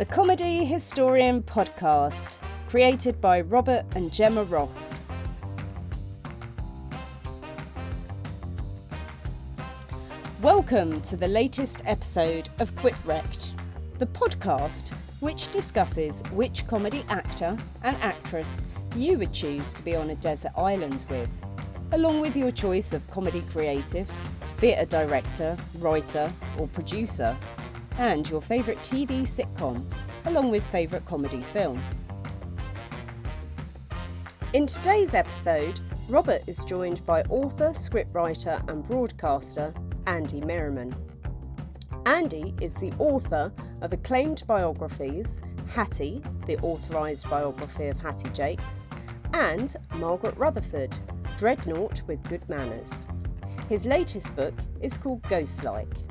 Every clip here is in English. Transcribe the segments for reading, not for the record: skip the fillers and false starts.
the Comedy Historian podcast, created by Robert and Gemma Ross. Welcome to the latest episode of Quip Wrecked, the podcast which discusses which comedy actor and actress you would choose to be on a desert island with, along with your choice of comedy creative, be it a director, writer or producer, and your favourite TV sitcom, along with favourite comedy film. In today's episode, Robert is joined by author, scriptwriter and broadcaster Andy Merriman. Andy is the author of acclaimed biographies, Hattie, the authorised biography of Hattie Jacques, and Margaret Rutherford, Dreadnought with Good Manners. His latest book is called Ghostlike.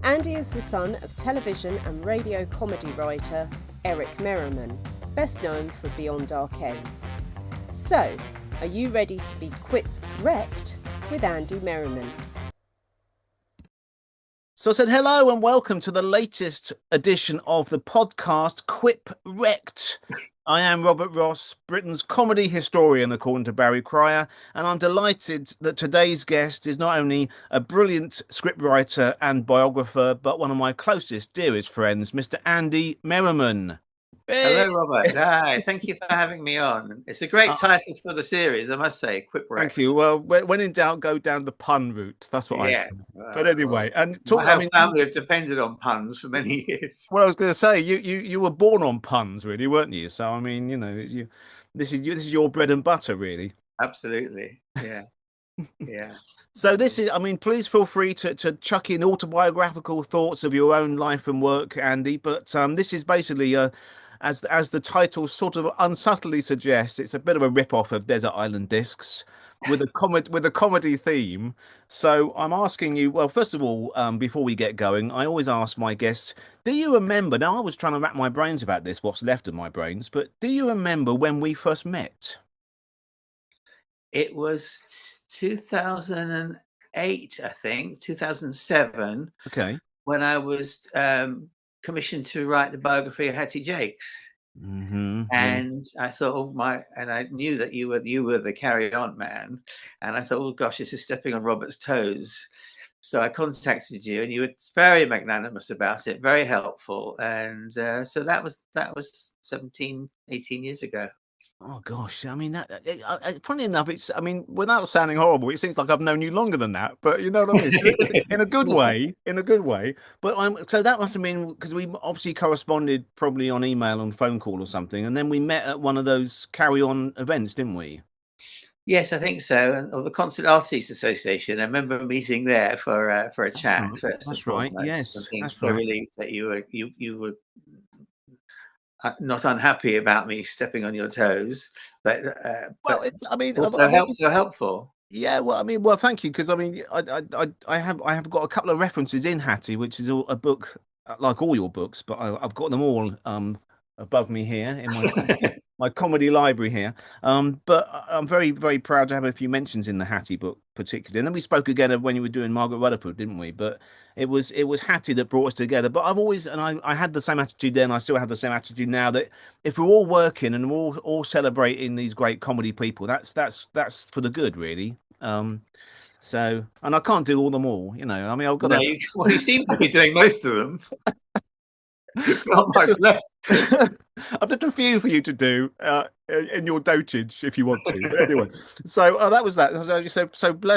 Andy is the son of television and radio comedy writer Eric Merriman, best known for Beyond Arcane. So, are you ready to be Quip Wrecked with Andy Merriman? So I said hello and welcome to the latest edition of the podcast Quip Wrecked. I am Robert Ross, Britain's comedy historian, according to Barry Cryer, and I'm delighted that today's guest is not only a brilliant scriptwriter and biographer, but one of my closest, dearest friends, Mr. Andy Merriman. Hello, Robert. Hi, thank you for having me on. It's a great title for the series, I must say, Quip Wrecked. Thank you. Well, when in doubt, go down the pun route. That's what I say. But anyway, and my family have depended on puns for many years. Well, I was going to say you were born on puns, really, weren't you? So I mean, you know, this is your bread and butter, really. Absolutely, yeah, yeah. So this is, I mean, please feel free to chuck in autobiographical thoughts of your own life and work, Andy. But this is basically as the title sort of unsubtly suggests, it's a bit of a rip-off of Desert Island Discs with a comedy theme. So I'm asking you, well, first of all, before we get going, I always ask my guests, do you remember, now I was trying to wrap my brains about this, what's left of my brains, but do you remember when we first met? It was 2008, I think, 2007. Okay. When I was commissioned to write the biography of Hattie Jacques. Mm-hmm. And I thought, and I knew that you were the Carry On man, and I thought, oh gosh, this is stepping on Robert's toes. So I contacted you, and you were very magnanimous about it, very helpful, and so that was 17, 18 years ago. Oh gosh, I mean funny enough, it's, I mean, without sounding horrible, it seems like I've known you longer than that, but you know what I mean, in a good way, But so that must have been because we obviously corresponded probably on email, on phone call or something, and then we met at one of those Carry On events, didn't we? Yes, I think so. Or the Concert Artists Association. I remember meeting there for a chat. That's right. Yes, that's right. right. Relieved that you were not unhappy about me stepping on your toes, but well, it's, I mean, so helpful. Yeah, well, I mean, well, thank you, because I mean, I have got a couple of references in Hattie, which is a book like all your books, but I've got them all above me here in my my comedy library here. But I'm very, very proud to have a few mentions in the Hattie book, particularly. And then we spoke again when you were doing Margaret Rutherford, didn't we? But it was Hattie that brought us together. But I've always, and I had the same attitude then, I still have the same attitude now, that if we're all working and we're all celebrating these great comedy people, that's for the good, really. So, and I can't do them all, you know. I mean, I've got you seem to be doing most of them. It's not much left. I've done a few for you to do in your dotage if you want to. But anyway, so that was that.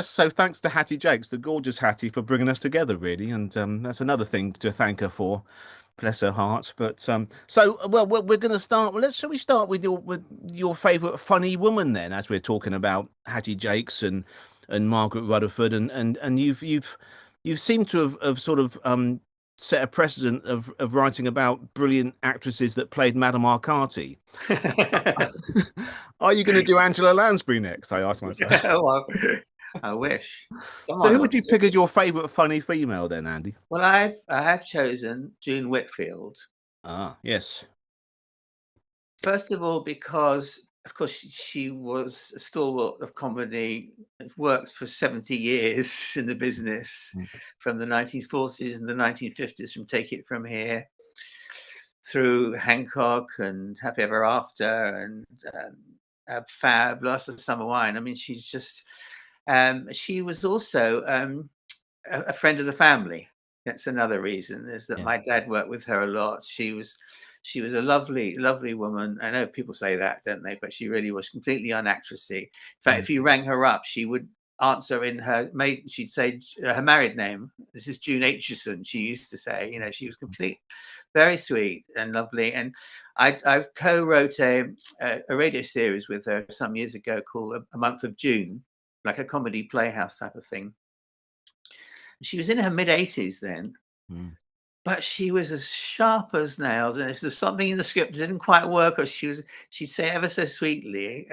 So thanks to Hattie Jacques, the gorgeous Hattie, for bringing us together, really, and that's another thing to thank her for. Bless her heart. But well, we're going to start. Well, shall we start with your favourite funny woman then, as we're talking about Hattie Jacques and Margaret Rutherford, and you've seemed to have sort of set a precedent of writing about brilliant actresses that played Madame Arcati. Are you going to do Angela Lansbury next? I asked myself. Well, I wish. Who would you pick as your favourite funny female then, Andy? Well, I have chosen June Whitfield. Ah, yes. First of all, because of course she was a stalwart of comedy, worked for 70 years in the business, from the 1940s and the 1950s, from Take It From Here. through Hancock and Happy Ever After and Fab, Last of the Summer Wine. I mean, she's just, she was also a friend of the family. That's another reason, is that my dad worked with her a lot. She was a lovely, lovely woman. I know people say that, don't they? But she really was completely unactressy. In fact, if you rang her up, she would answer in her maiden. She'd say her married name. This is June Aitchison. She used to say, you know, she was very sweet and lovely. And I co-wrote a radio series with her some years ago called A Month of June, like a comedy playhouse type of thing. She was in her mid-80s then, but she was as sharp as nails. And if there's something in the script that didn't quite work, or she'd say ever so sweetly,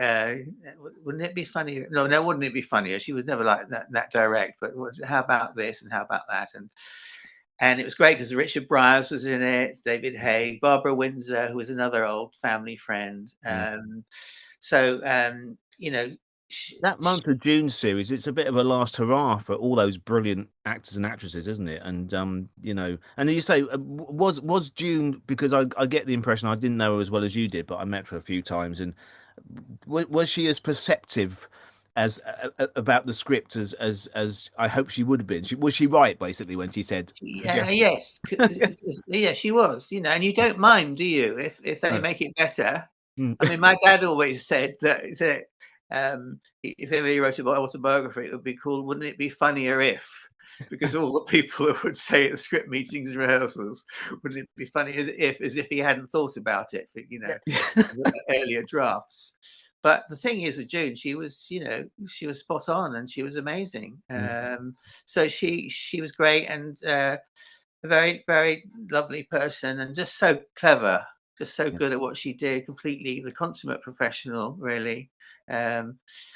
wouldn't it be funnier? No, wouldn't it be funnier? She was never like that direct, but how about this and how about that? And it was great because Richard Bryars was in it, David Haig, Barbara Windsor, who was another old family friend. You know, that Month of June series, it's a bit of a last hurrah for all those brilliant actors and actresses, isn't it? And you know, and you say was June, because I get the impression, I didn't know her as well as you did, but I met her a few times, and was she as perceptive as about the script as I hope she would have been? Was she right basically when she said? Yes, yeah, she was. You know, and you don't mind, do you, if they make it better? I mean, my dad always said that. If ever he wrote an autobiography, it would be called "Wouldn't It Be Funnier If?" Because all the people would say at the script meetings, rehearsals, "Wouldn't it be funny as if he hadn't thought about it?" For, you know, earlier drafts. But the thing is, with June, she was, you know, she was spot on and she was amazing. So she was great and a very, very lovely person and just so clever. Just so good at what she did, completely the consummate professional, really. And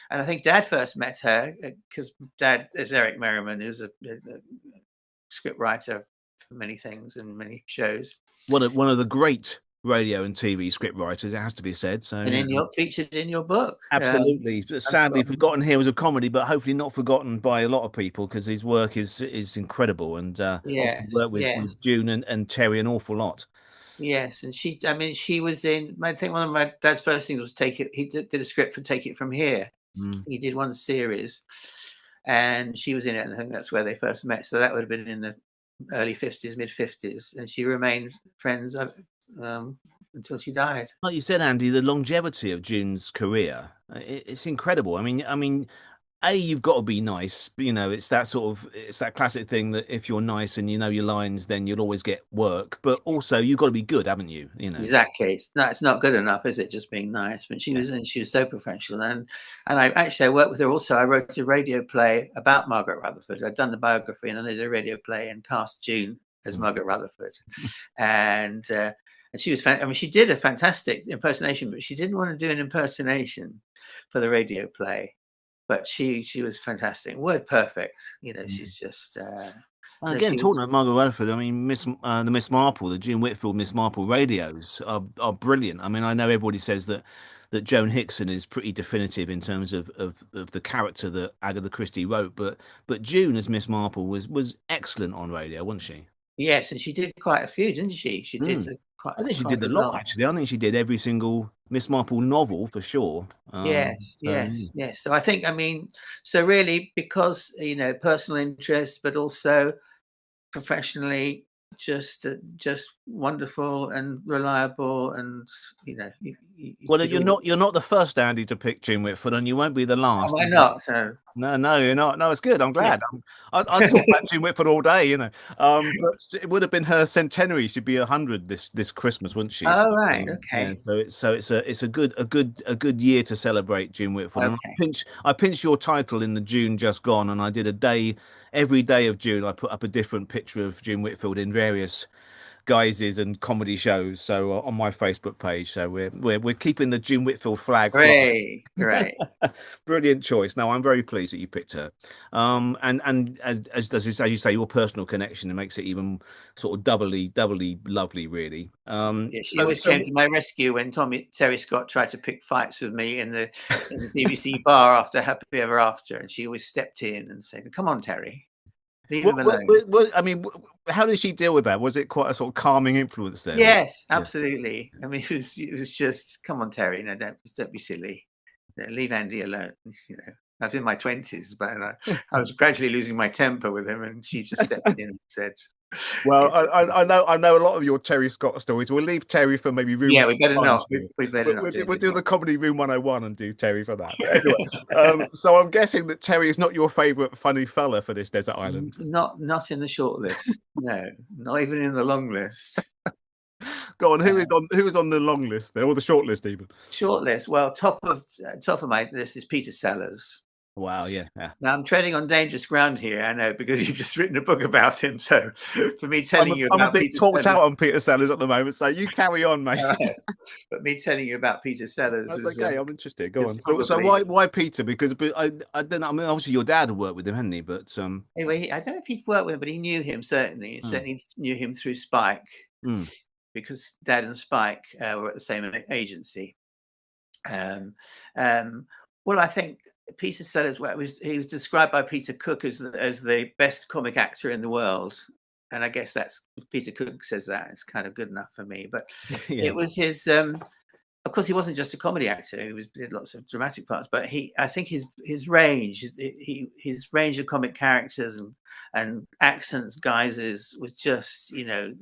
I think Dad first met her because Dad is Eric Merriman, who's a script writer for many things and many shows. One of the great radio and TV script writers, it has to be said. So, and featured in your book. Absolutely. Sadly forgotten here as a comedy, but hopefully not forgotten by a lot of people because his work is incredible. And worked with June and Terry an awful lot. Yes, and she was in. I think one of my dad's first things was he did a script for Take It From Here. He did one series, and she was in it. And I think that's where they first met. So that would have been in the early 50s, mid 50s, and she remained friends until she died. Like you said, Andy, the longevity of June's career, it's incredible. I mean, you've got to be nice. You know, it's that classic thing that if you're nice and you know your lines, then you'll always get work. But also, you've got to be good, haven't you? You know, exactly. No, it's not good enough, is it? Just being nice. But she was so professional, and I worked with her also. I wrote a radio play about Margaret Rutherford. I'd done the biography, and then I did a radio play and cast June as Margaret Rutherford, and she was. I mean, she did a fantastic impersonation, but she didn't want to do an impersonation for the radio play. But she was fantastic, word perfect. You know, she's just. Again, talking about Margaret Rutherford, I mean, the Miss Marple, the June Whitfield Miss Marple radios are brilliant. I mean, I know everybody says that Joan Hickson is pretty definitive in terms of the character that Agatha Christie wrote, but June as Miss Marple was excellent on radio, wasn't she? Yes, and she did quite a few, didn't she? She did. I think she did a lot, actually. I think she did every single Miss Marple novel for sure. Yes. So I think, so really, because, you know, personal interest, but also professionally, just wonderful and reliable, and you know. You're not the first, Andy, to pick June Whitfield, and you won't be the last. Why not? No, you're not. No, it's good. I'm glad. I talk about June Whitfield all day, you know. But it would have been her centenary. She'd be 100 this Christmas, wouldn't she? Oh, right. Okay. Yeah, so it's a good year to celebrate June Whitfield. Okay. And I pinched your title in the June just gone, and I did a day. Every day of June, I put up a different picture of June Whitfield in various guises and comedy shows. So on my Facebook page, so we're keeping the June Whitfield flag. Great. Brilliant choice. No, I'm very pleased that you picked her. And as you say, your personal connection, it makes it even sort of doubly lovely, really. She always came to my rescue when Terry Scott tried to pick fights with me in the BBC bar after Happy Ever After, and she always stepped in and said, "Come on, Terry." Leave him alone. I mean, how did she deal with that? Was it quite a sort of calming influence there? Yes, absolutely. I mean, it was just, come on, Terry, no, don't be silly. Leave Andy alone. You know, I was in my 20s, but I was gradually losing my temper with him, and she just stepped in and said, "Well, I know a lot of your Terry Scott stories. We'll leave Terry for maybe room. Yeah, we better not. We better not. We'll do the comedy room 101 and do Terry for that. But anyway, so I'm guessing that Terry is not your favourite funny fella for this desert island. Not in the short list. No, not even in the long list. Go on. Who is on the long list there, or the short list even? Short list. Well, top of my list is Peter Sellers. Wow, yeah. Now I'm treading on dangerous ground here, I know, because you've just written a book about him. So for me telling you about I'm a bit Peter talked Sellers, out on Peter Sellers at the moment, so you carry on, mate. But me telling you about Peter Sellers, that's okay. I'm interested. Go on. Probably... So why Peter? Because I don't know. I mean, obviously your dad worked with him, hadn't he? But anyway, I don't know if he'd worked with him, but he knew him certainly. Certainly knew him through Spike, because Dad and Spike were at the same agency. Well, I think Peter Sellers, he was described by Peter Cook as the best comic actor in the world, and I guess that's, if Peter Cook says that, it's kind of good enough for me. But yes. It was his. Of course, he wasn't just a comedy actor; he did lots of dramatic parts. But I think his range, his range of comic characters and accents, guises was just, you know,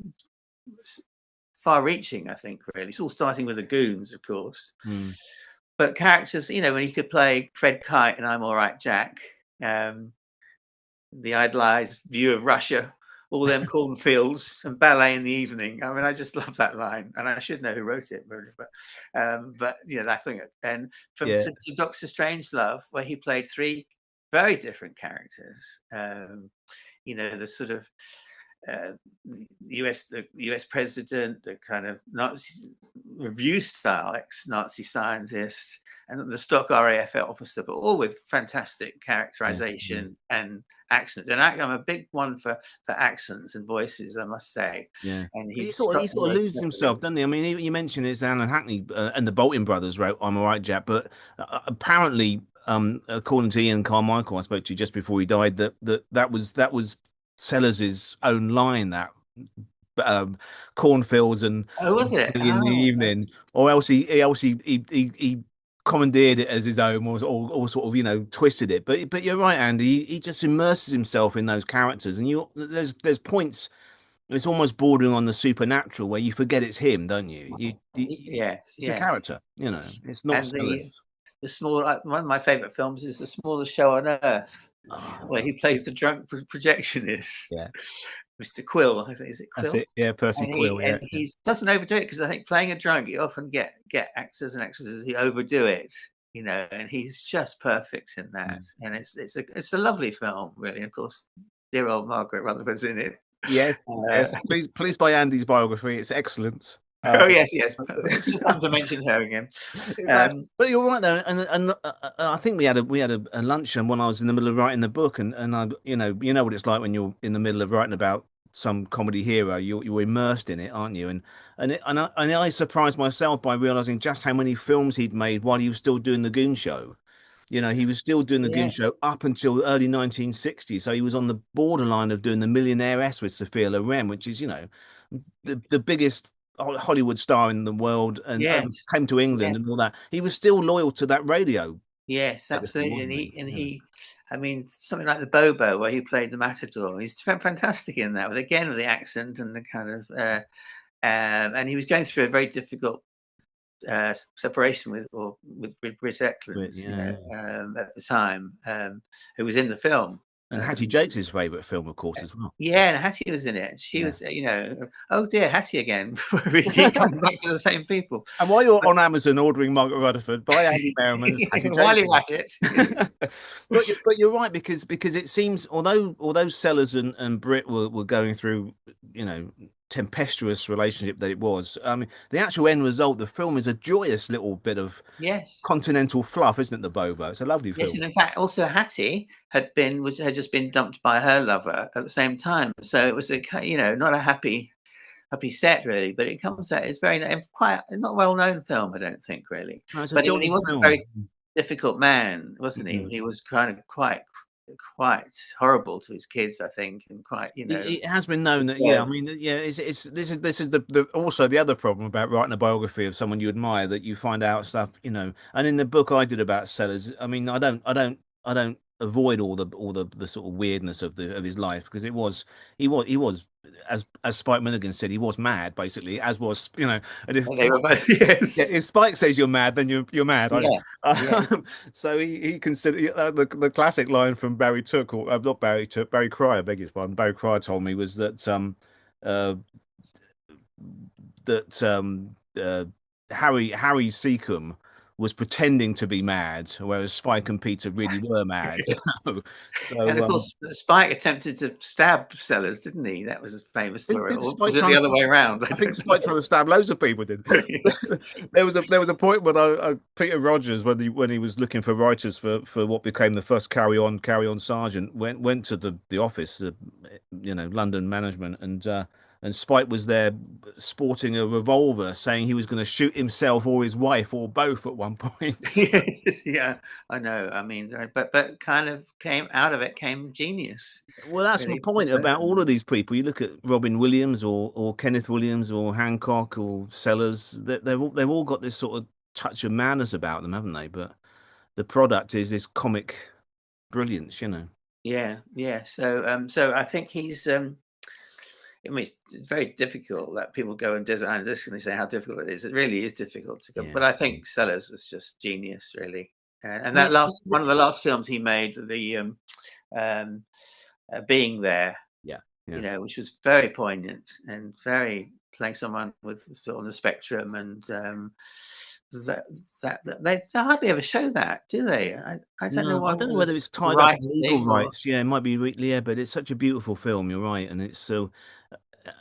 far-reaching. I think really, it's all starting with the Goons, of course. But characters, you know, when he could play Fred Kite and I'm All Right, Jack, the idealized view of Russia, all them cornfields and ballet in the evening. I mean, I just love that line, and I should know who wrote it, really, but you know, I think. And from to Dr. Strangelove, where he played three very different characters, you know, the sort of the US president, the kind of Nazi review style ex-Nazi scientist, and the stock RAF officer, but all with fantastic characterization and accents. And I'm a big one for accents and voices, I must say. Yeah, and he sort of loses himself, doesn't he? I mean, you mentioned it's Alan Hackney and the Bolton brothers wrote "I'm All Right, Jack," but apparently, according to Ian Carmichael, I spoke to just before he died, that was Sellers's own line, that cornfields and was it in the evening, or else he commandeered it as his own, or sort of, you know, twisted it. But you're right, Andy. He just immerses himself in those characters, and there's points. It's almost bordering on the supernatural where you forget it's him, don't you? It's a character, you know. It's not Sellers. The small, one of my favorite films is The Smallest Show on Earth, where he plays the drunk projectionist. Yeah, Mr. Quill. I think, is it Quill? That's it. Yeah, Percy Quill. And he doesn't overdo it, because I think playing a drunk, you often get actors and actresses who overdo it, you know. And he's just perfect in that. And it's a lovely film, really. Of course, dear old Margaret Rutherford's in it. Yeah, please buy Andy's biography. It's excellent. Yes. Just have to mention her again. But you're right though, and I think we had a luncheon when I was in the middle of writing the book, and I, you know what it's like when you're in the middle of writing about some comedy hero. You're immersed in it, aren't you? And I surprised myself by realizing just how many films he'd made while he was still doing the Goon Show. You know, he was still doing the Goon Show up until the early 1960s. So he was on the borderline of doing The Millionairess with Sophia Loren, which is, you know, the biggest Hollywood star in the world, and came to England and all that. He was still loyal to that radio. Yes, absolutely. And he, I mean, something like The Bobo, where he played the Matador. He's fantastic in that, with the accent and the kind of, and he was going through a very difficult separation with Britt Eklund at the time, who was in the film. And Hattie Jakes' favourite film, of course, as well. Yeah, and Hattie was in it. She was, you know, oh dear, Hattie again. We keep coming back to the same people. And while you're on Amazon ordering Margaret Rutherford, buy Andy Merriman. While you're at it. but you're right, because it seems, although Sellers and Britt were going through, you know, tempestuous relationship that it was, the actual end result, the film, is a joyous little bit of continental fluff, isn't it? The Bobo, it's a lovely film. Yes, and in fact, also Hattie had just been dumped by her lover at the same time, so it was not a happy set really, but it comes out, it's quite not well known film, I don't think, really. No, but he was a very difficult man, wasn't he? He was kind of quite quite horrible to his kids, I think, and quite, It has been known that, I mean, this is the also the other problem about writing a biography of someone you admire, that you find out stuff, and in the book I did about Sellers, I mean, I don't avoid all the sort of weirdness of his life, because he was as Spike Milligan said, he was mad basically, as was, and if they were both, yes. Yeah, if Spike says you're mad, then you're mad. Yeah. So he considered the classic line from Barry Took, or not Barry Took, Barry Cryer, I beg his pardon. Barry Cryer told me was that Harry Seacombe was pretending to be mad, whereas Spike and Peter really were mad. So, and of course, Spike attempted to stab Sellers, didn't he? That was a famous story. Or was it the other way around? I think Spike trying to stab loads of people did. Yes. There was a point when Peter Rogers, when he was looking for writers for what became the first Carry On Sergeant, went to the office, London management, and Spike was there sporting a revolver, saying he was going to shoot himself or his wife or both at one point. Yeah, I know. I mean, but kind of came out of it came genius. Well, that's really. my point about all of these people. You look at Robin Williams or Kenneth Williams or Hancock or Sellers. They've all got this sort of touch of madness about them, haven't they? But the product is this comic brilliance, Yeah. So I think he's. I mean, it's very difficult that people go and design this and they say how difficult it is. It really is difficult to go. Yeah. But I think Sellers was just genius, really. And that one of the last films he made, the Being There, which was very poignant and very playing someone with sort of on the spectrum, and that they hardly ever show that, do they? I don't know why. I don't know whether it's tied up in legal rights. Yeah, it might be. Yeah, but it's such a beautiful film. You're right, and it's so.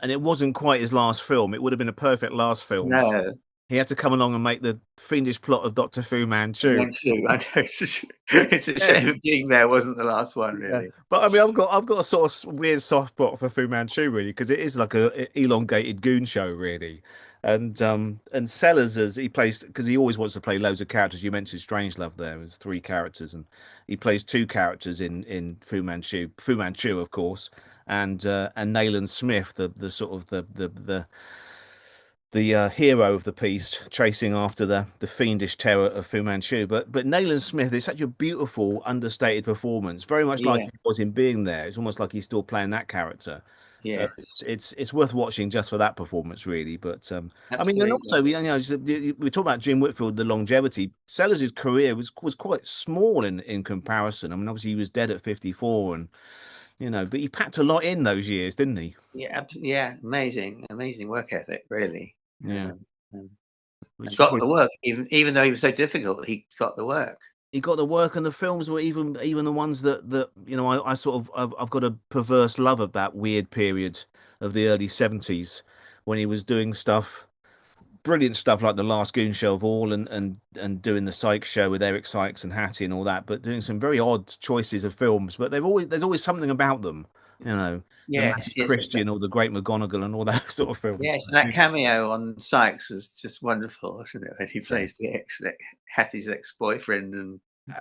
And it wasn't quite his last film. It would have been a perfect last film. No. He had to come along and make the fiendish plot of Dr. Fu Manchu. I know, it's a shame Being There wasn't the last one, really. Yeah. But I mean, I've got a sort of weird soft spot for Fu Manchu, really, because it is like a elongated goon show, really. And Sellers, as he plays, because he always wants to play loads of characters. You mentioned Strangelove there, there's 3 characters, and he plays 2 characters in Fu Manchu, of course, and Nayland Smith, the sort of the hero of the piece, chasing after the fiendish terror of Fu Manchu. But Nayland Smith is such a beautiful, understated performance, very much like he was in Being There. It's almost like he's still playing that character. Yeah, so it's worth watching just for that performance, really. But I mean, and also we talk about Jim Whitfield, the longevity. Sellers' career was quite small in comparison. I mean, obviously he was dead at 54, and but he packed a lot in those years, didn't he? Yeah, amazing work ethic, really. Yeah, got the work, even though he was so difficult, he got the work. He got the work, and the films were even the ones that I sort of I've got a perverse love of that weird period of the early 70s when he was doing brilliant stuff like The Last Goon Show of all, and doing the Sykes Show with Eric Sykes and Hattie and all that, but doing some very odd choices of films. But there's always something about them, Yes, Christian or The Great McGonagall and all that sort of films. Yes, and that cameo on Sykes was just wonderful, wasn't it? When he plays Hattie's ex-boyfriend and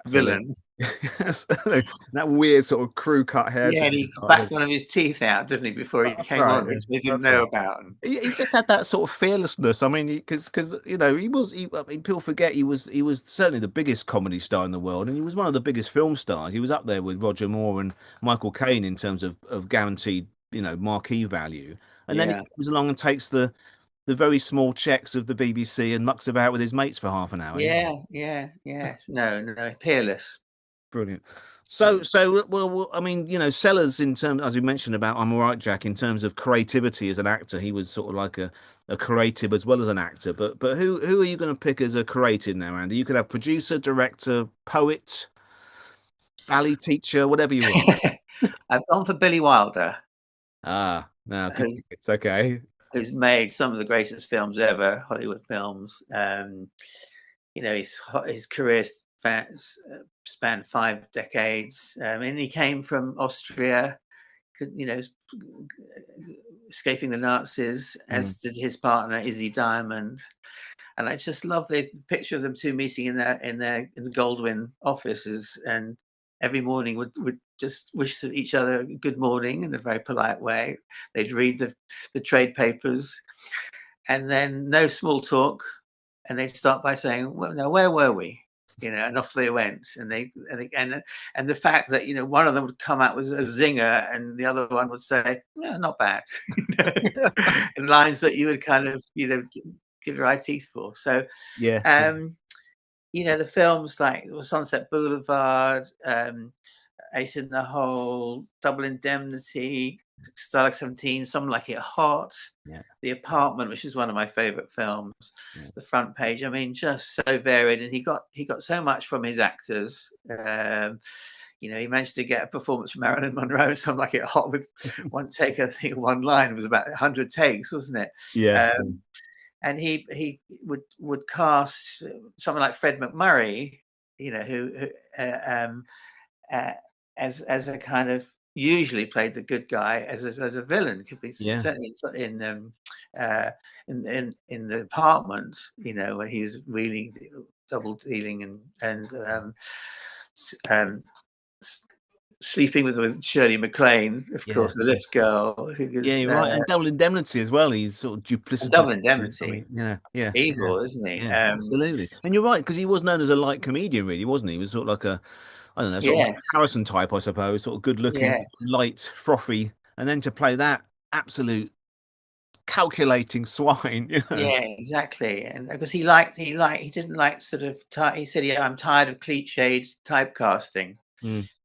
villain. That weird sort of crew cut hair. Yeah, and he backed one of his teeth out, didn't he, before he came on, which they didn't know about. He just had that sort of fearlessness. I mean, because people forget he was certainly the biggest comedy star in the world, and he was one of the biggest film stars. He was up there with Roger Moore and Michael Caine in terms of guaranteed, marquee value. And then he comes along and takes the very small checks of the BBC and mucks about with his mates for half an hour. Yeah. No, peerless. Brilliant. So, well, I mean, Sellers, in terms, as we mentioned about I'm All Right, Jack, in terms of creativity as an actor, he was sort of like a creative as well as an actor. But who are you going to pick as a creative now, Andy? You could have producer, director, poet, ballet teacher, whatever you want. I've gone for Billy Wilder. No, it's okay. Who's made some of the greatest films ever, Hollywood films. His career spanned 5 decades. And he came from Austria, escaping the Nazis, as did his partner Izzy Diamond. And I just love the picture of them 2 meeting in the Goldwyn offices, and every morning would just wish each other good morning in a very polite way. They'd read the trade papers, and then no small talk, and they'd start by saying, "Well, now where were we?" And off they went. And the fact that one of them would come out with a zinger, and the other one would say, "Yeah, not bad," and lines that you would kind of give your eye teeth for. So the films like Sunset Boulevard, Ace in the Hole, Double Indemnity, Starlight 17, Some Like It Hot, The Apartment, which is one of my favorite films, The Front Page. I mean, just so varied, and he got so much from his actors. He managed to get a performance from Marilyn Monroe, Some Like It Hot, with one take. I think one line was about 100 takes, wasn't it? Yeah. And he would cast someone like Fred McMurray, who as a kind of usually played the good guy as a villain. Could be certainly in The Apartment, where he was really double dealing and sleeping with Shirley MacLaine, of course, the lift girl. You're right. And Double Indemnity as well. He's sort of duplicitous. Double Indemnity. Evil, isn't he? Absolutely. And you're right, because he was known as a light comedian, really, wasn't he? He was sort of like a, I don't know, sort of Harrison type, I suppose, sort of good looking, light, frothy, and then to play that absolute calculating swine. Yeah, exactly. And because he didn't like sort of he said, I'm tired of cliched typecasting.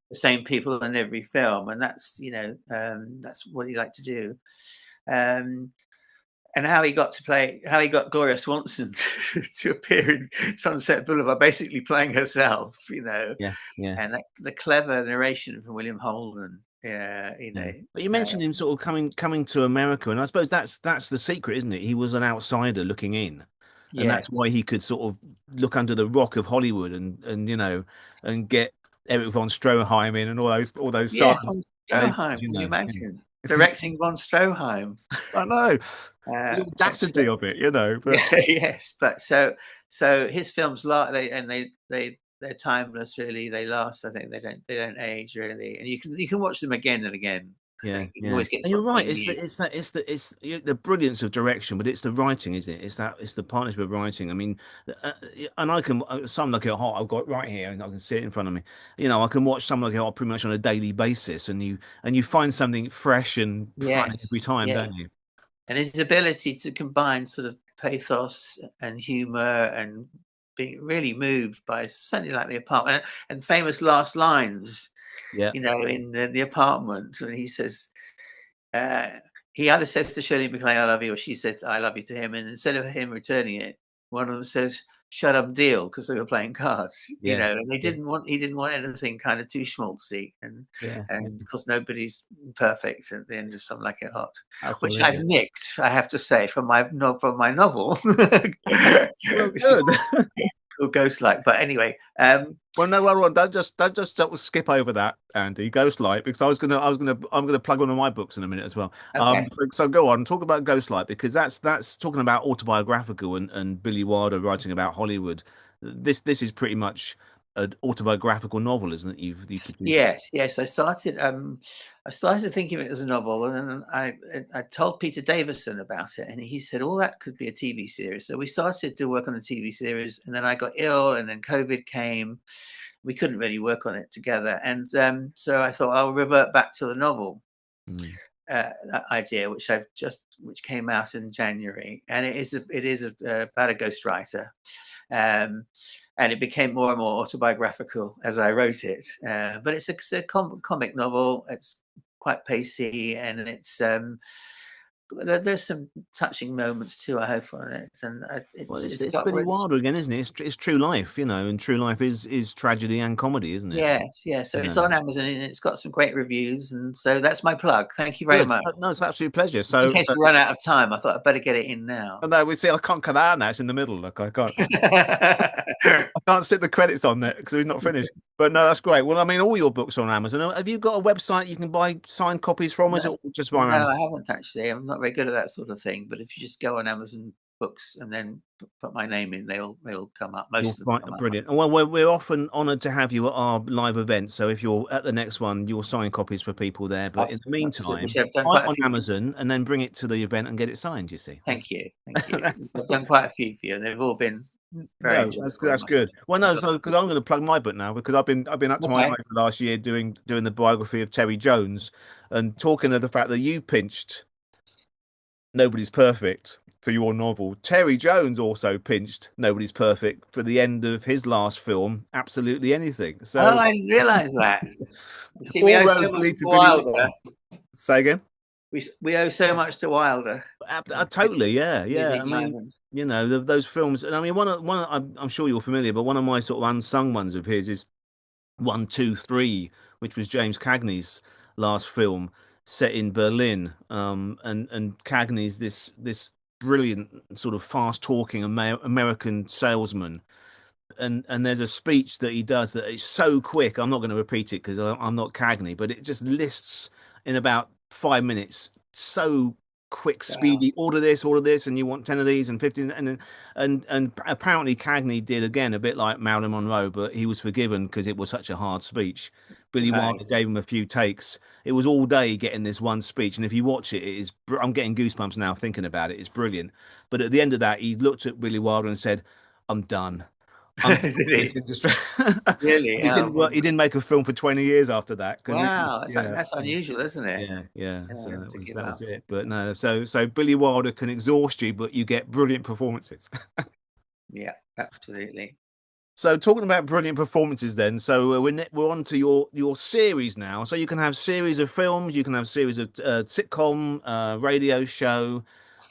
The same people in every film, and that's that's what he liked to do. And how he got Gloria Swanson to appear in Sunset Boulevard, basically playing herself, and the clever narration from William Holden. But you mentioned him sort of coming to America, and I suppose that's the secret, isn't it? He was an outsider looking in, and that's why he could sort of look under the rock of Hollywood and get Eric von Stroheim in and all those Stroheim, can you imagine directing von Stroheim? I know the audacity of it, But... yes, but so his films they're timeless, really. They last. I think they don't age, really, and you can watch them again and again. You always get. And you're right. It's the brilliance of direction, but it's the writing, isn't it? It's the partnership of writing. I mean, and I can Some Like It Hot. I've got right here, and I can see it in front of me. I can watch Some Like It Hot pretty much on a daily basis, and you find something fresh and funny every time, don't you? And his ability to combine sort of pathos and humor and being really moved by something like The Apartment and famous last lines. In The Apartment, and he says, he either says to Shirley MacLaine, "I love you," or she says, "I love you" to him, and instead of him returning it, one of them says, "Shut up, deal," because they were playing cards, and he didn't want anything kind of too schmaltzy, and of course nobody's perfect at the end of Some Like It Hot. Absolutely. Which I've nicked, I have to say, from my novel. Well, good. Or Ghostlight, but anyway. Well, no, don't just skip over that, Andy. Ghostlight, because I'm gonna plug one of my books in a minute as well. Okay. So go on, talk about Ghostlight, because that's talking about autobiographical and Billy Wilder writing about Hollywood. This is pretty much an autobiographical novel, isn't it? You've produced. Yes. I started thinking of it as a novel, and then I told Peter Davison about it, and he said, "Oh, that could be a TV series." So we started to work on a TV series, and then I got ill, and then COVID came. We couldn't really work on it together, and so I thought I'll revert back to the novel idea, which came out in January, and it is about a ghostwriter. And it became more and more autobiographical as I wrote it. But it's a comic novel. It's quite pacey, and it's there's some touching moments too, I hope, on it. And it's Billy Wilder again, isn't it? It's true life, and true life is tragedy and comedy, isn't it? Yes. So it's on Amazon, and it's got some great reviews, and so that's my plug. Thank you very much. No, it's an absolute pleasure. So in case we run out of time, I thought I'd better get it in now. No, we see. I can't cut that out now. It's in the middle. Look, I can't. I can't sit the credits on there because we've not finished. But no, that's great. Well, I mean, all your books are on Amazon. Have you got a website you can buy signed copies from? Or is it just via Amazon? No, I haven't actually. I'm not very good at that sort of thing. But if you just go on Amazon, books and then put my name in, they'll come up. Most of them come up. Brilliant. Well, we're often honoured to have you at our live events. So if you're at the next one, you'll sign copies for people there. But in the meantime, buy it on Amazon and then bring it to the event and get it signed. You see. Thank you. I've done quite a few for you, and they've all been very. That's good. Well, no, so because I'm going to plug my book now, because I've been up to my eyes the last year doing the biography of Terry Jones, and talking of the fact that you pinched Nobody's Perfect for your novel. Terry Jones also pinched Nobody's Perfect for the end of his last film, Absolutely Anything. So I didn't realise that. See, all roads lead to Wilder. Say again. We owe so much to Wilder. Totally, yeah. I mean, you know, those films, and I mean, one I'm sure you're familiar, but one of my sort of unsung ones of his is 1, 2, 3, which was James Cagney's last film set in Berlin, and Cagney's this brilliant sort of fast talking American salesman, and there's a speech that he does that is so quick. I'm not going to repeat it because I'm not Cagney, but it just lists in about 5 minutes, so quick, speedy. Order this, and you want 10 of these and 15, and apparently Cagney did again a bit like Marilyn Monroe, but he was forgiven because it was such a hard speech. Billy Wilder gave him a few takes. It was all day getting this one speech, and if you watch it, it is. I'm getting goosebumps now thinking about it. It's brilliant. But at the end of that, he looked at Billy Wilder and said, "I'm done." Really? He didn't make a film for 20 years after that. Wow, that's unusual, isn't it? Yeah. So that was it. But no, so Billy Wilder can exhaust you, but you get brilliant performances. Yeah, absolutely. So talking about brilliant performances, then, so we're on to your series now. So you can have series of films, you can have series of sitcom, radio show.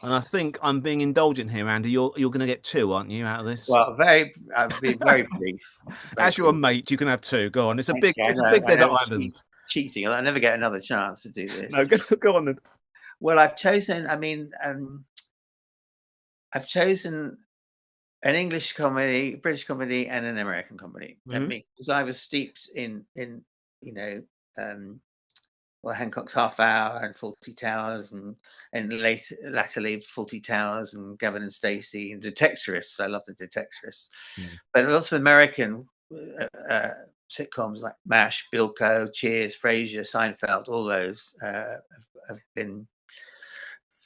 And I think I'm being indulgent here, Andy. You're going to get 2, aren't you, out of this? Well, I'll be very brief. As you're a mate, you can have 2. Go on. It's a big desert island. Cheating. I'll never get another chance to do this. No, go on then. Well, I've chosen. I mean, I've chosen an English comedy, British comedy, and an American comedy. Mm-hmm. Because I was steeped in Hancock's Half Hour and Fawlty Towers, and latterly Fawlty Towers and Gavin and Stacey and Detectorists. I love the Detectorists, but also American sitcoms like MASH, Bilko, Cheers, Frasier, Seinfeld. All those have been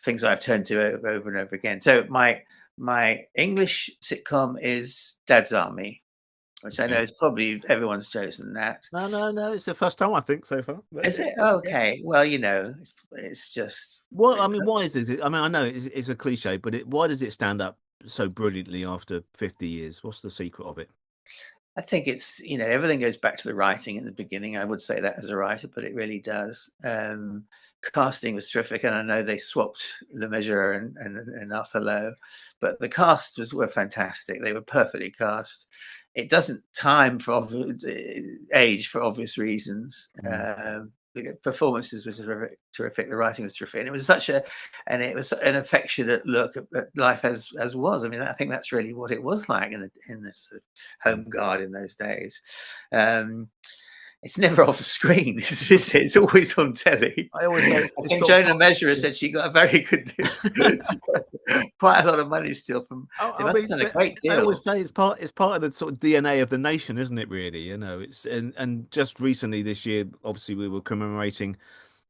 things I've turned to over and over again. So my English sitcom is Dad's Army, which I know is probably everyone's chosen that. No. It's the first time I think so far. Is it? Okay. Well, it's just. Well, I mean, why is it? I mean, I know it's a cliche, but why does it stand up so brilliantly after 50 years? What's the secret of it? I think it's, everything goes back to the writing in the beginning. I would say that as a writer, but it really does. Casting was terrific, and I know they swapped Le Mesurier and Arthur Lowe, but the cast were fantastic. They were perfectly cast. It doesn't time for age for obvious reasons. The performances were terrific. The writing was terrific. And it was it was an affectionate look at life as was. I mean, I think that's really what it was like in this sort of home guard in those days. It's never off the screen, is it? It's always on telly. I always say, I think Jonah Measurer said she got a very good quite a lot of money still from. It must have done a great deal. I always say it's part of the sort of DNA of the nation, isn't it? Really, it's and just recently this year, obviously, we were commemorating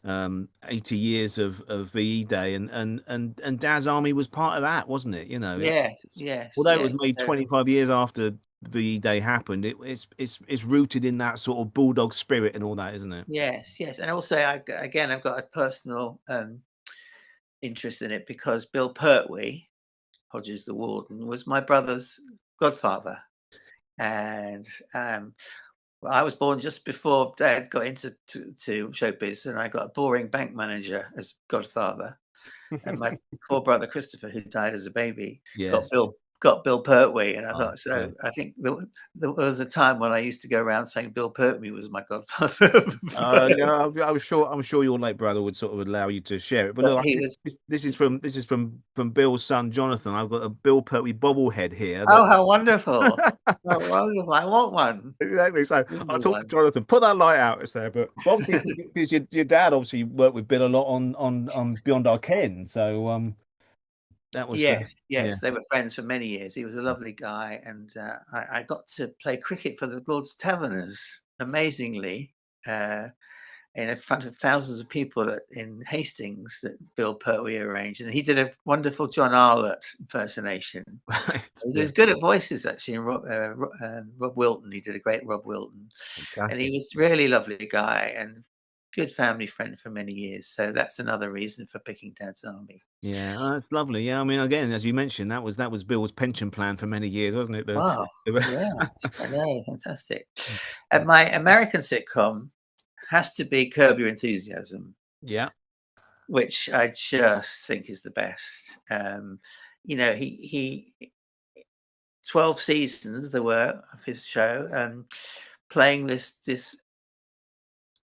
80 years of VE Day, and Dad's Army was part of that, wasn't it? Yes. Although it was made 25 years after VE Day happened, it's rooted in that sort of bulldog spirit and all that, isn't it? Yes, and also I've got a personal interest in it because Bill Pertwee, Hodges the Warden, was my brother's godfather, and I was born just before Dad got into showbiz, and I got a boring bank manager as godfather, and my poor brother Christopher, who died as a baby, got Bill Pertwee, and I thought so. Okay. I think there was a time when I used to go around saying Bill Pertwee was my godfather. I'm sure your late brother would sort of allow you to share it. But look, this is from Bill's son Jonathan. I've got a Bill Pertwee bobblehead here. Oh, how wonderful! How wonderful! I want one. Exactly. So I'll talk to Jonathan. Put that light out, it's there. But because your dad obviously worked with Bill a lot on Beyond Our Ken, so. That was Yes, yeah. they were friends for many years. He was a lovely guy, and I got to play cricket for the Lord's Taverners, amazingly, in front of thousands of people in Hastings that Bill Pertwee arranged, and he did a wonderful John Arlott impersonation. Right. He was good at voices, actually. And Rob Wilton, he did a great Rob Wilton, Fantastic. and he was a really lovely guy and good family friend for many years. So that's another reason for picking Dad's Army. Yeah, that's lovely. Yeah, I mean, again, as you mentioned, that was Bill's pension plan for many years, wasn't it? Wow, yeah, I know, fantastic. And my American sitcom has to be Curb Your Enthusiasm. Yeah. Which I just think is the best. You know, he 12 seasons there were of his show, playing this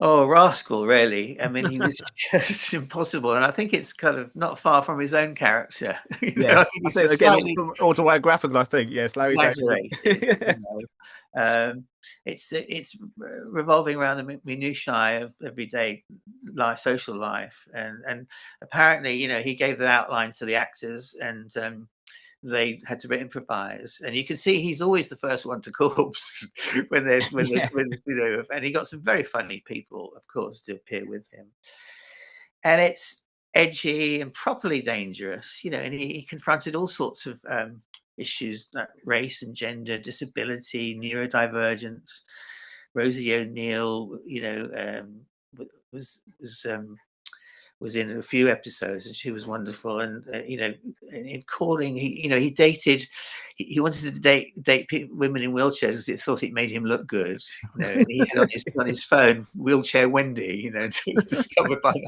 rascal, really. I mean, he was just impossible, and I think it's kind of not far from his own character. Yes, I think again autobiographical. I think yes, Larry David. It's revolving around the minutiae of everyday life, social life, and apparently, you know, he gave the outline to the actors, and they had to improvise, and you can see he's always the first one to corpse when you know, and he got some very funny people, of course, to appear with him, and it's edgy and properly dangerous, you know, and he confronted all sorts of issues like race and gender, disability, neurodivergence. Rosie O'Neill, you know, was in a few episodes, and she was wonderful. And you know, in calling, he dated. He wanted to date women in wheelchairs because he thought it made him look good. You know, and he had on his phone "Wheelchair Wendy." You know, it was discovered by them.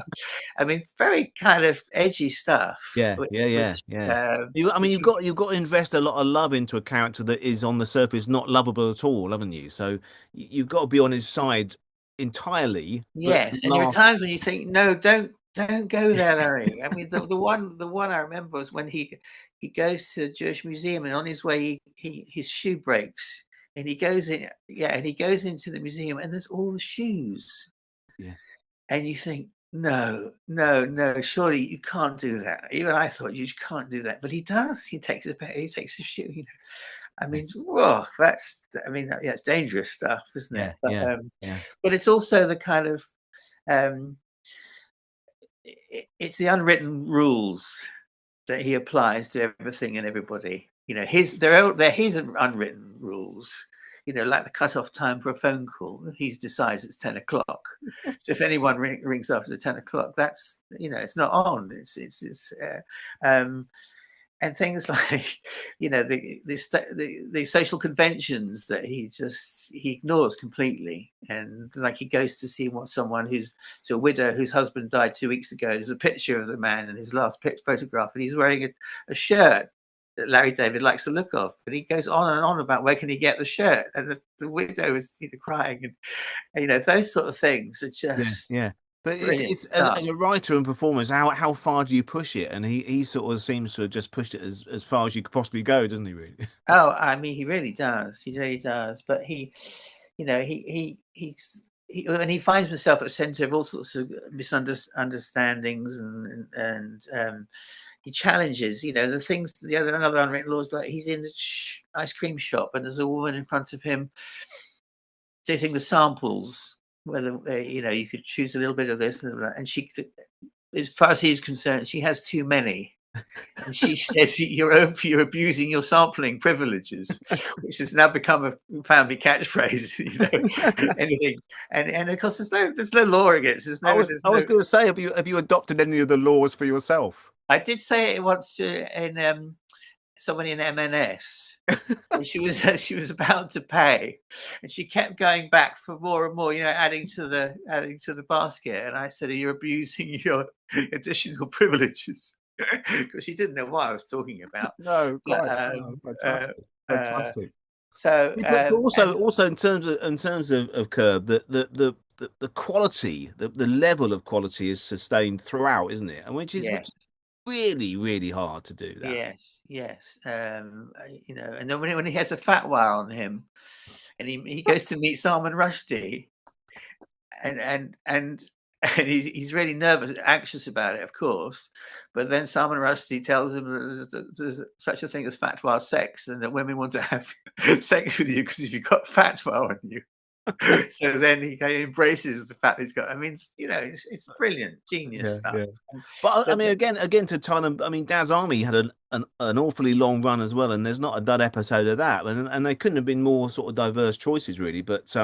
I mean, very kind of edgy stuff. Yeah. I mean, you've got to invest a lot of love into a character that is on the surface not lovable at all, haven't you? So you've got to be on his side entirely. Yes, and there are times when you think, no, don't go there, Larry. I mean, the one I remember was when he goes to the Jewish Museum, and on his way his shoe breaks, and he goes in, and he goes into the museum, and there's all the shoes. Yeah, and you think, no, surely you can't do that. Even I thought you can't do that, but he does. He takes a shoe. You know? I mean, whoa, it's dangerous stuff, isn't it? But it's also the kind of it's the unwritten rules that he applies to everything and everybody. You know, they're his unwritten rules. You know, like the cutoff time for a phone call. He decides it's 10 o'clock. So if anyone rings after 10 o'clock, that's, you know, it's not on. And things like, you know, the social conventions that he ignores completely. And like he goes to see someone who's a widow whose husband died 2 weeks ago. There's a picture of the man in his last photograph, and he's wearing a shirt that Larry David likes the look of, but he goes on and on about where can he get the shirt, and the widow is, you know, crying, and you know, those sort of things are just But it's as a writer and performer, how far do you push it? And he sort of seems to have just pushed it as far as you could possibly go, doesn't he? Really? Oh, I mean, he really does. He really does. But he, you know, and he finds himself at the center of all sorts of misunderstandings, and he challenges, you know, the things. Another unwritten law is like he's in the ice cream shop, and there's a woman in front of him taking the samples. Whether you know, you could choose a little bit of this and that, and she, as far as he's concerned, she has too many. And she says you're abusing your sampling privileges, which has now become a family catchphrase. You know, anything, and of course there's no law against. I was going to say, have you adopted any of the laws for yourself? I did say it once in someone in M&S. And she was about to pay, and she kept going back for more and more, you know, adding to the basket. And I said, "Are you abusing your additional privileges?" Because she didn't know what I was talking about. No, fantastic. So, but also in terms of Curb, the quality, the level of quality is sustained throughout, isn't it? And which is really, really hard to do that. Yes. You know, and then when he has a fatwa on him, and he goes to meet Salman Rushdie, and and he's really nervous, anxious about it, of course. But then Salman Rushdie tells him that there's such a thing as fatwa sex, and that women want to have sex with you because if you've got fatwa on you. So then he embraces the fact he's got. I mean, it's brilliant, genius stuff. Yeah. But I mean, again, to try and I mean, Dad's Army had an awfully long run as well, and there's not a dud episode of that, and they couldn't have been more sort of diverse choices, really. But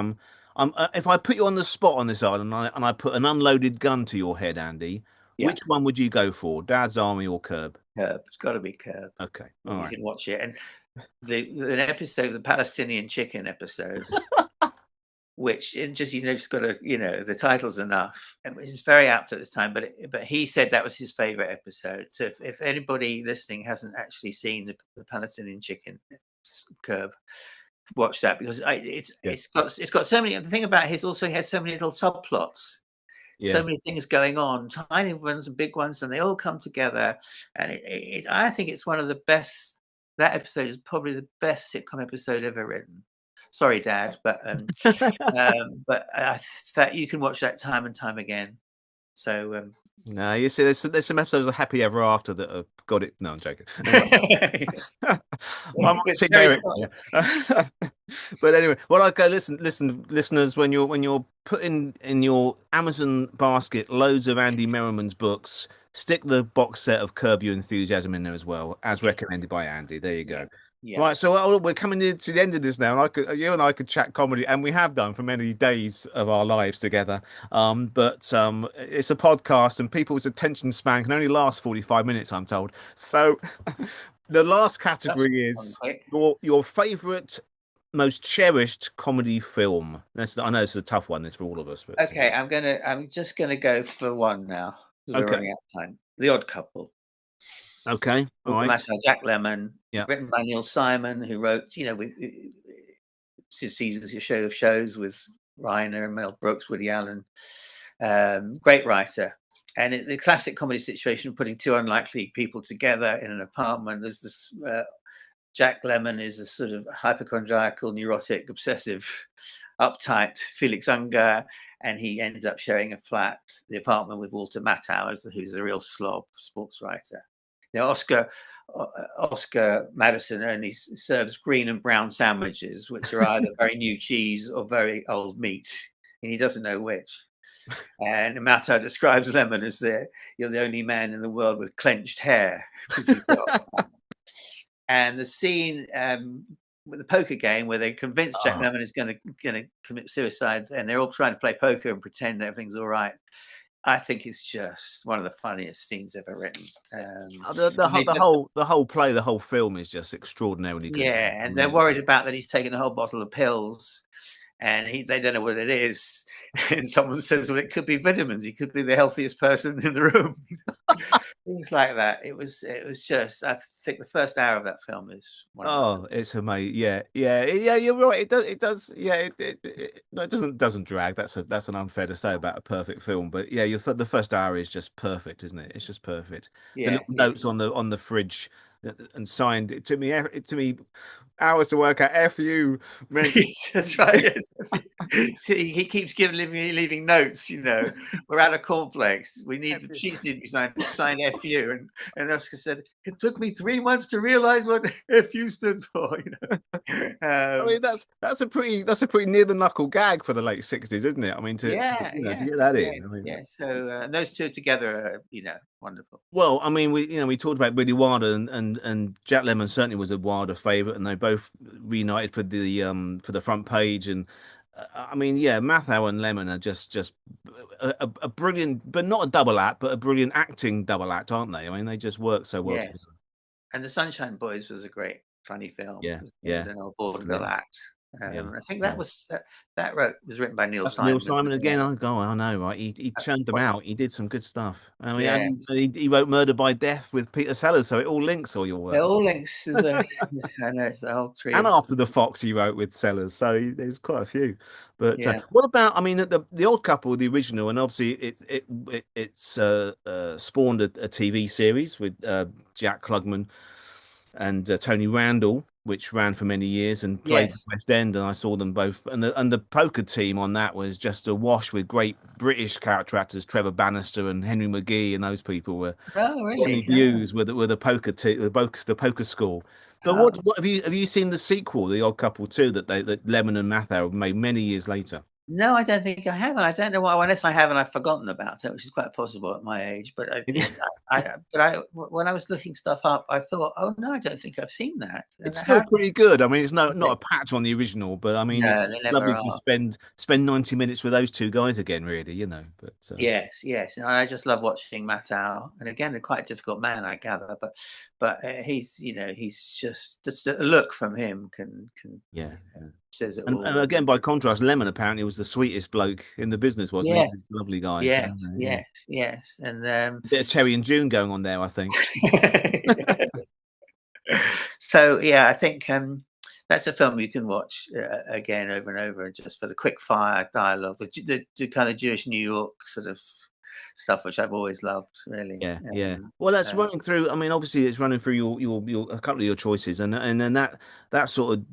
if I put you on the spot on this island, and I put an unloaded gun to your head, Andy, which one would you go for, Dad's Army or Curb? Curb. It's got to be Curb. Okay, all right. You can watch it, and an episode, the Palestinian chicken episode. Which just got to, the title's enough, which is very apt at this time. But he said that was his favorite episode. So if anybody listening hasn't actually seen the Palestinian chicken Curb, watch that, because it's got so many. The thing about his also, he had so many little subplots, so many things going on, tiny ones and big ones, and they all come together. And I think it's one of the best. That episode is probably the best sitcom episode ever written. Sorry, Dad, but I thought you can watch that time and time again. So no, you see, there's some episodes of Happy Ever After that have got it. No, I'm joking. I might see Eric. But anyway, well, okay, listen, listeners, when you're putting in your Amazon basket loads of Andy Merriman's books, stick the box set of Curb Your Enthusiasm in there as well, as recommended by Andy. There you go. Yeah. Right, so we're coming to the end of this now. You and I could chat comedy, and we have done for many days of our lives together. But it's a podcast, and people's attention span can only last 45 minutes, I'm told. So the last category is your favourite, most cherished comedy film. I know it's a tough one. It's for all of us. But, okay, I'm just gonna go for one now. We're running out of time. The Odd Couple. Okay, all right. Jacques Lemmon, written by Neil Simon, who wrote, with seasons of shows with Reiner, Mel Brooks, Woody Allen. Great writer. And the classic comedy situation of putting two unlikely people together in an apartment. There's this Jacques Lemmon is a sort of hypochondriacal, neurotic, obsessive, uptight Felix Unger, and he ends up sharing the apartment with Walter Matthau, who's a real slob sports writer. Oscar Madison only serves green and brown sandwiches, which are either very new cheese or very old meat, and he doesn't know which. And Matthau describes Lemmon as you're the only man in the world with clenched hair. And the scene with the poker game where they convince Jacques Lemmon is going to commit suicide, and they're all trying to play poker and pretend everything's all right. I think it's just one of the funniest scenes ever written. The whole film is just extraordinarily good. Yeah, and they're worried about that he's taken a whole bottle of pills, and they don't know what it is. And someone says, "Well, it could be vitamins. He could be the healthiest person in the room." Things like that. It was just. I think the first hour of that film is. It's amazing. Yeah. You're right. It does. Yeah. It doesn't drag. That's an unfair to say about a perfect film. But yeah, the first hour is just perfect, isn't it? It's just perfect. Yeah. The little notes on the fridge and signed. It took me hours to work out. F you. That's right. Yes. See, he keeps leaving notes. We're out of cornflakes. The sheets need to be signed F you. And Oscar said, it took me 3 months to realize what F you stood for. I mean, that's a pretty near the knuckle gag for the late 60s, isn't it? I mean, to get that in. I mean, so those two together are, wonderful. Well, I mean, we talked about Billy Wilder and Jack Lemmon certainly was a Wilder favourite, and they both reunited for the front page. And I mean, Matthau and Lemmon are just a brilliant, but not a double act, but a brilliant acting double act, aren't they? I mean, they just work so well together. And The Sunshine Boys was a great funny film. Yeah. It was an old vaudeville act. I think that was written by Neil Simon. Neil Simon again. I know, right? He churned them out. He did some good stuff. I mean, he wrote Murder by Death with Peter Sellers, so it all links all your work. It all links. I know it's the whole three. And After the Fox, he wrote with Sellers, so there's quite a few. But what about? I mean, the Odd Couple, the original, and obviously it's spawned a TV series with Jack Klugman and Tony Randall. which ran for many years and played Yes. West End, and I saw them both. And the poker team on that was just awash with great British character actors, Trevor Bannister and Henry McGee, and those people were Oh, Johnny really? Views with the poker team, the poker school. But Oh. what have you seen the sequel, The Odd Couple 2, that Lemon and Mathau made many years later? No, I don't think I have, and I don't know why. Unless I have, and I've forgotten about it, which is quite possible at my age. But when I was looking stuff up, I thought, oh no, I don't think I've seen that. It's How still pretty good. I mean, it's not is a it? patch on the original, but I mean, it's No, they never lovely to are. spend 90 minutes with those two guys again, really, you know. But Yes, yes, and I just love watching Matau, and again, a quite difficult man, I gather, but he's he's just the look from him can yeah. says it And all. again, by contrast, Lemon apparently was the sweetest bloke in the business, wasn't he? Yeah, He was a lovely guy. So, yes, yeah. yes, yes, and A bit of Cherry and June going on there, I think. so yeah, I think that's a film you can watch again over and over, just for the quick fire dialogue, the kind of Jewish New York sort of stuff, which I've always loved, really. Yeah, yeah. Well, that's uh, running through. I mean, obviously, it's running through your a couple of your choices, and then that sort of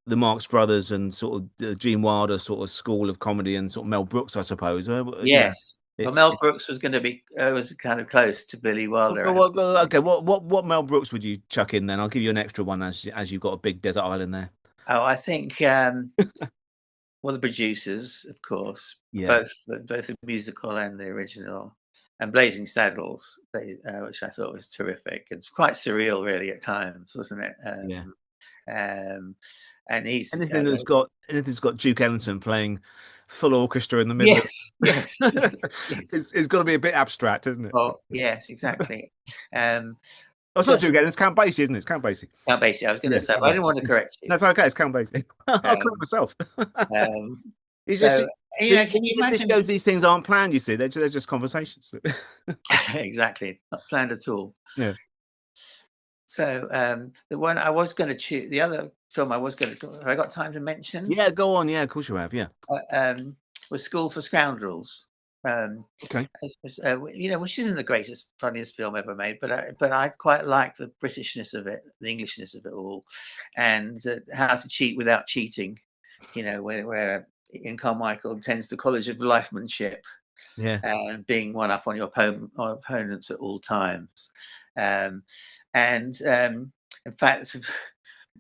the Marx Brothers and sort of the Gene Wilder sort of school of comedy and sort of Mel Brooks, I suppose. You know, Yes. Well, Mel Brooks was going to be was kind of close to Billy Wilder. okay. What Mel Brooks would you chuck in then? I'll give you an extra one as you've got a big desert island there. Oh, I think well, the producers, of course, Yeah. both the musical and the original, and Blazing Saddles, which I thought was terrific. It's quite surreal, really, at times, wasn't it? Yeah. And he's Anything's got Duke Ellington playing full orchestra in the middle of yes, it's got to be a bit abstract, isn't it? Oh, yes, exactly. It's not Duke Ellington, it's Count Basie, isn't it? It's Count Basie. Count Basie. I was going to say, but I didn't want to correct you. That's okay. It's Count Basie. I'll correct myself. It's just, can you imagine? This shows these things aren't planned. You see, they're just conversations. Exactly, not planned at all. Yeah. So the one I was going to choose, the other film I was going to, have I got time to mention? Yeah, go on. Yeah, of course you have. Yeah. Was School for Scoundrels. Okay. Which isn't the greatest, funniest film ever made, but I quite like the Britishness of it, the Englishness of it all, and how to cheat without cheating. Where Ian Carmichael attends the College of Lifemanship, and being one up on your opponents at all times. In fact,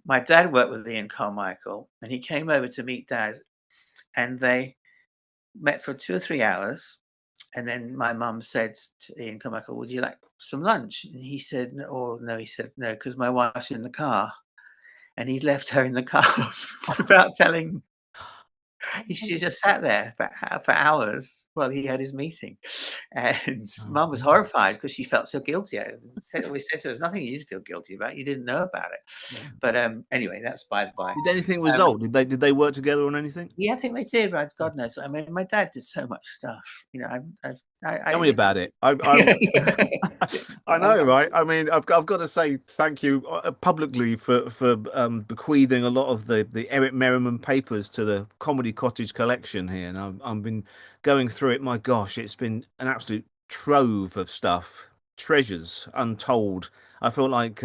my dad worked with Ian Carmichael, and he came over to meet Dad, and they met for 2 or 3 hours. And then my mum said to Ian Carmichael, "Would you like some lunch?" And he said, "No." He said, "No, because my wife's in the car." And he left her in the car without telling. She just sat there for hours while he had his meeting, and Mum was horrified because she felt so guilty. We said to her, "There's nothing you feel guilty about. You didn't know about it." Yeah. But anyway, that's by the by. Did anything result? Did they work together on anything? Yeah, I think they did. But God knows. I mean, my dad did so much stuff. Tell me about it. I know, right? I mean, I've got to say thank you publicly for bequeathing a lot of the Eric Merriman papers to the Comedy Cottage collection here, and I've been going through it. My gosh, it's been an absolute trove of stuff, treasures untold. I feel like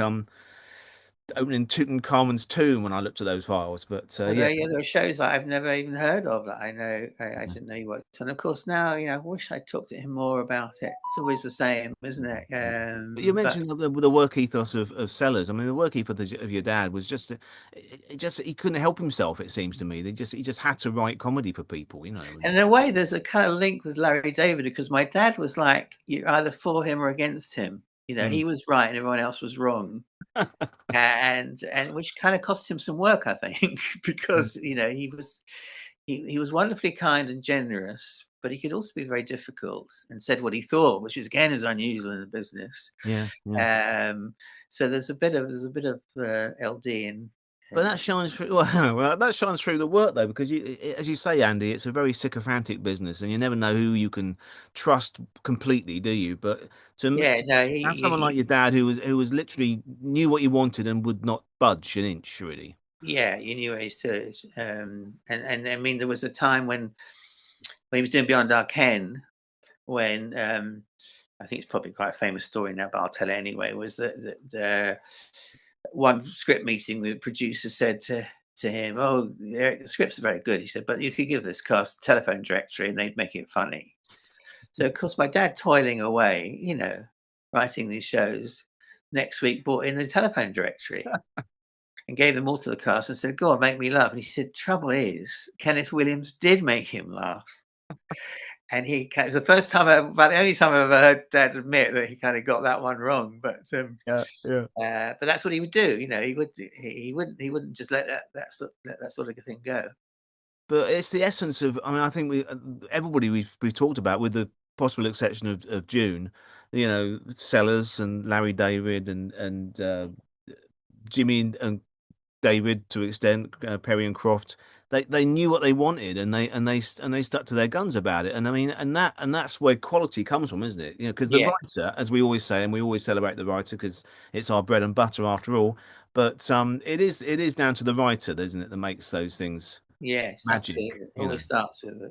opening Tutankhamun's tomb when I looked at those files. But there are shows that I've never even heard of that I know. I didn't know he worked. And of course, now I wish I talked to him more about it. It's always the same, isn't it? But you mentioned the work ethos of Sellers. I mean, the work ethos of your dad was just he couldn't help himself. It seems to me he just had to write comedy for people, And in a way, there's a kind of link with Larry David, because my dad was like, you're either for him or against him. He was right and everyone else was wrong. and which kind of cost him some work, I think, because he was wonderfully kind and generous, but he could also be very difficult and said what he thought, which is again is unusual in the business. So there's a bit of LD in. But that shines through. Well, that shines through the work, though, because as you say, Andy, it's a very sycophantic business, and you never know who you can trust completely, do you? But have someone like your dad who was literally knew what you wanted and would not budge an inch, really. Yeah, you knew ways to, and I mean, there was a time when he was doing Beyond Our Ken, when I think it's probably quite a famous story now, but I'll tell it anyway. Was that one script meeting, the producer said to him, "Oh, Eric, the scripts are very good." He said, "But you could give this cast a telephone directory and they'd make it funny." So, of course, my dad, toiling away, writing these shows, next week brought in the telephone directory and gave them all to the cast and said, "Go on, make me laugh." And he said, "Trouble is, Kenneth Williams did make him laugh." And it was the first time, about the only time I've ever heard Dad admit that he kind of got that one wrong. But but that's what he would do. He wouldn't just let that sort of thing go. But it's the essence of. I mean, I think everybody we've talked about, with the possible exception of June, Sellers and Larry David and Jimmy and David to an extent, Perry and Croft. They knew what they wanted, and they stuck to their guns about it. And I mean, and that's where quality comes from, isn't it? Because the writer, as we always say, and we always celebrate the writer because it's our bread and butter after all. But it is down to the writer, isn't it, that makes those things. Yes, magic. Absolutely.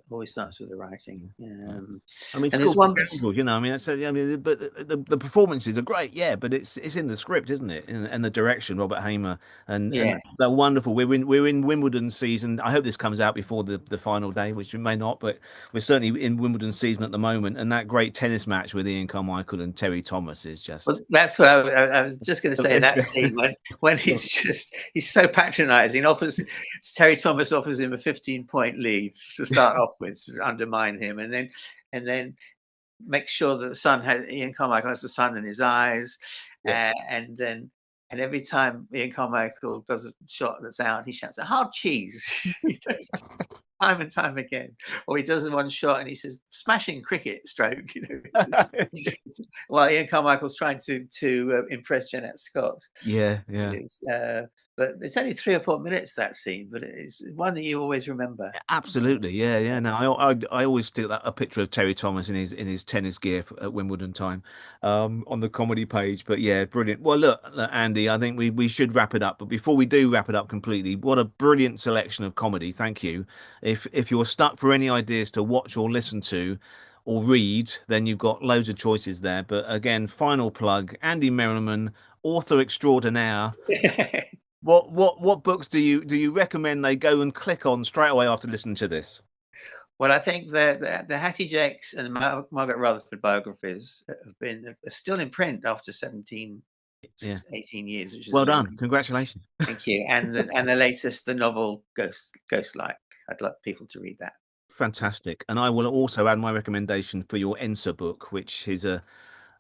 Always starts with the writing. I mean, and there's one. I mean, but the performances are great, but it's in the script, isn't it? And the direction, Robert Hamer, and they're wonderful. We're in Wimbledon season. I hope this comes out before the final day, which we may not, but we're certainly in Wimbledon season at the moment. And that great tennis match with Ian Carmichael and Terry Thomas is just. Well, that's what I was just going to say. That scene when he's so patronising, Terry Thomas offers him a 15-point lead to start off with, to undermine him, and then make sure that Ian Carmichael has the sun in his eyes, and every time Ian Carmichael does a shot that's out, he shouts "hard cheese," time and time again. Or he does one shot and he says "smashing cricket stroke," while Ian Carmichael's trying to impress Jeanette Scott. But it's only 3 or 4 minutes, that scene, but it's one that you always remember. Absolutely, yeah. No, I always stick a picture of Terry Thomas in his tennis gear at Wimbledon time on the comedy page. But yeah, brilliant. Well, look, Andy, I think we should wrap it up. But before we do wrap it up completely, what a brilliant selection of comedy. Thank you. If you're stuck for any ideas to watch or listen to or read, then you've got loads of choices there. But again, final plug: Andy Merriman, author extraordinaire. What books do you recommend they go and click on straight away after listening to this? Well, I think the Hattie, Jacques and Margaret Rutherford biographies are still in print after 18 years. Which is well done. Congratulations. Thank you. And the latest, the novel Ghost-like. I'd like people to read that. Fantastic. And I will also add my recommendation for your Ensa book, which is a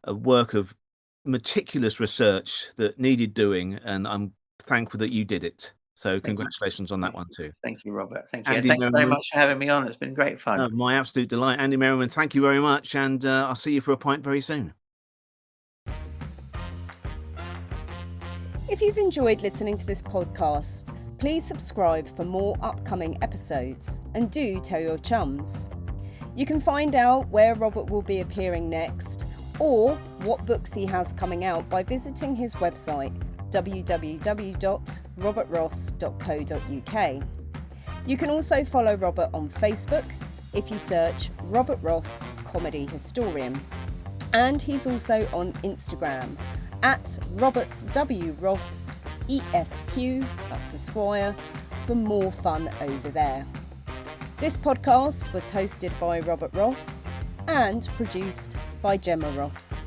work of meticulous research that needed doing, and I'm thankful that you did it. So congratulations on that one too. Thank you, Robert. Thank you. Thanks very much for having me on. It's been great fun. My absolute delight. Andy Merriman, thank you very much, and I'll see you for a pint very soon. If you've enjoyed listening to this podcast, please subscribe for more upcoming episodes, and do tell your chums. You can find out where Robert will be appearing next, or what books he has coming out, by visiting his website www.robertross.co.uk. You can also follow Robert on Facebook if you search Robert Ross Comedy Historian, and he's also on Instagram at Robert W. Ross ESQ, that's Esquire, for more fun over there. This podcast was hosted by Robert Ross and produced by Gemma Ross.